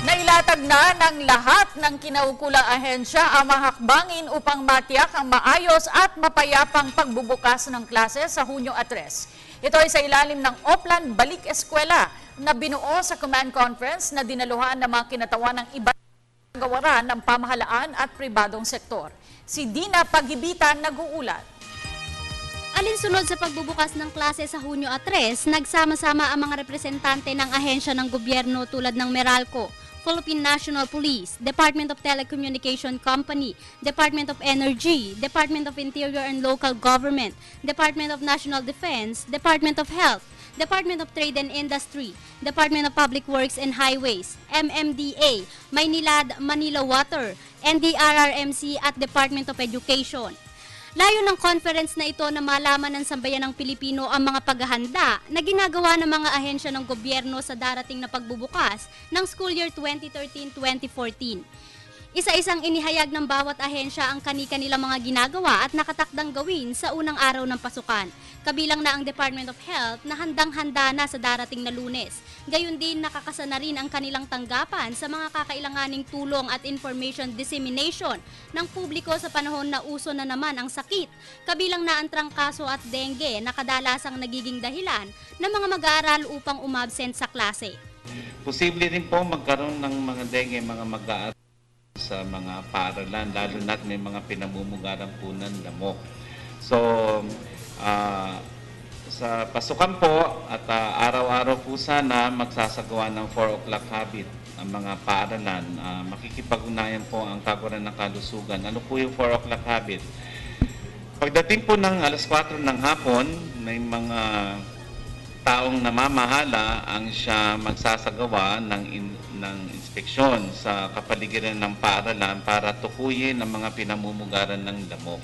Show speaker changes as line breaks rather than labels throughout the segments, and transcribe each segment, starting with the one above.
Nailatag na ng lahat ng kinaukulang ahensya ang mahakbangin upang matiyak ang maayos at mapayapang pagbubukas ng klase sa Hunyo 3. Ito ay sa ilalim ng Oplan Balik Eskwela na binuo sa command conference na dinaluhan ng mga kinatawan ng iba't ibang gawaran ng pamahalaan at pribadong sektor. Si Dina Pagibitan nag-uulat.
Alinsunod sa pagbubukas ng klase sa Hunyo 3, nagsama-sama ang mga representante ng ahensya ng gobyerno tulad ng Meralco, Philippine National Police, Department of Telecommunication Company, Department of Energy, Department of Interior and Local Government, Department of National Defense, Department of Health, Department of Trade and Industry, Department of Public Works and Highways, MMDA, Maynilad, Manila Water, NDRRMC at Department of Education. Layo ng conference na ito na malaman ng sambayan ng Pilipino ang mga paghahanda na ginagawa ng mga ahensya ng gobyerno sa darating na pagbubukas ng school year 2013-2014. Isa-isang inihayag ng bawat ahensya ang kani-kanilang mga ginagawa at nakatakdang gawin sa unang araw ng pasukan. Kabilang na ang Department of Health na handang-handa na sa darating na Lunes. Gayon din nakakasa na rin ang kanilang tanggapan sa mga kakailanganing tulong at information dissemination ng publiko sa panahon na uso na naman ang sakit. Kabilang na ang trangkaso at dengue na kadalasang nagiging dahilan ng mga mag-aaral upang umabsent sa klase.
Posible rin po magkaroon ng mga dengue, mga mag-aaral sa mga paaralan, lalo na't may mga pinamumugarang po ng lamok. So, sa pasukan po at araw-araw po sana magsasagawa ng 4 o'clock habit ang mga paaralan. Makikipag-unayan po ang Kaguran ng Kalusugan. Ano po yung 4 o'clock habit? Pagdating po ng alas 4 ng hapon, may mga taong namamahala ang siya magsasagawa ng inspeksyon sa kapaligiran ng paaralan para tukuyin ang mga pinamumugaran ng lamok.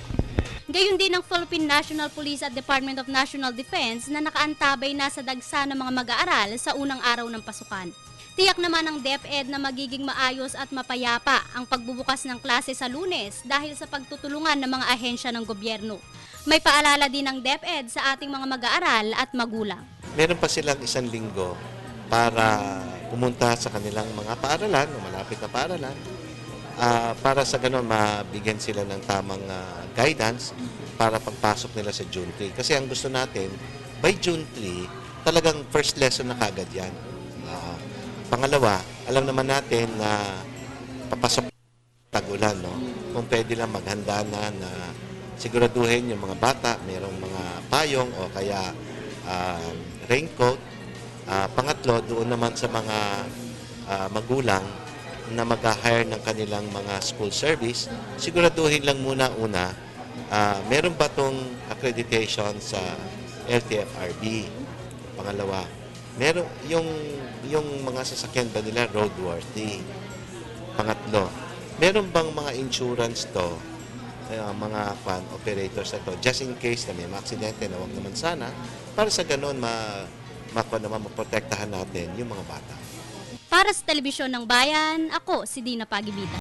Gayon din ang Philippine National Police at Department of National Defense na nakaantabay na sa dagsa ng mga mag-aaral sa unang araw ng pasukan. Tiyak naman ng DepEd na magiging maayos at mapayapa ang pagbubukas ng klase sa Lunes dahil sa pagtutulungan ng mga ahensya ng gobyerno. May paalala din ng DepEd sa ating mga mag-aaral at magulang.
Meron pa silang 1 linggo para pumunta sa kanilang mga paaralan o malapit na paaralan para sa ganun mabigyan sila ng tamang guidance para pagpasok nila sa June 3. Kasi ang gusto natin, by June 3, talagang first lesson na kagad yan. Pangalawa, alam naman natin na papasok tag-ulan, no? Kung pwede lang maghanda na siguraduhin yung mga bata, mayroong mga payong o kaya raincoat. Pangatlo, doon naman sa mga magulang na mag-hire ng kanilang mga school service, siguraduhin lang muna una, meron ba itong accreditation sa LTFRB? Pangalawa, meron yung mga sasakyan ba nila roadworthy? Pangatlo, meron bang mga insurance to, mga operators na to, just in case na may aksidente na wag naman sana, para sa ganun maprotektahan natin yung mga bata.
Para sa Telebisyon ng Bayan, ako si Dina Pagibitan.